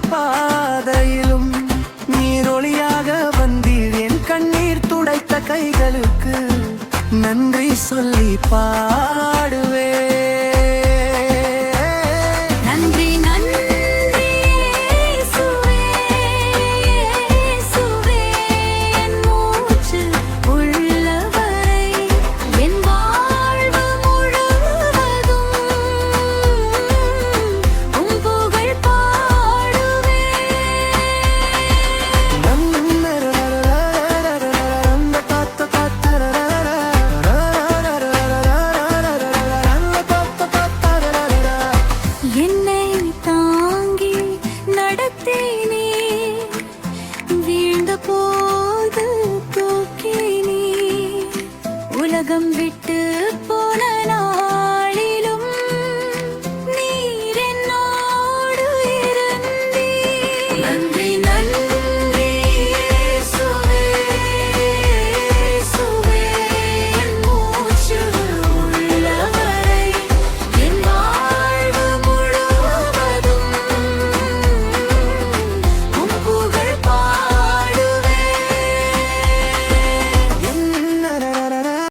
பாதையிலும் நீரொளியாக வந்தீர். என் கண்ணீர் துடைத்த கைகளுக்கு நன்றி சொல்லி பாடுவே. உலகம் விட்டு போன நாளிலும் நீர் என்னோடு இருந்தீர். நன்றி நன்றி.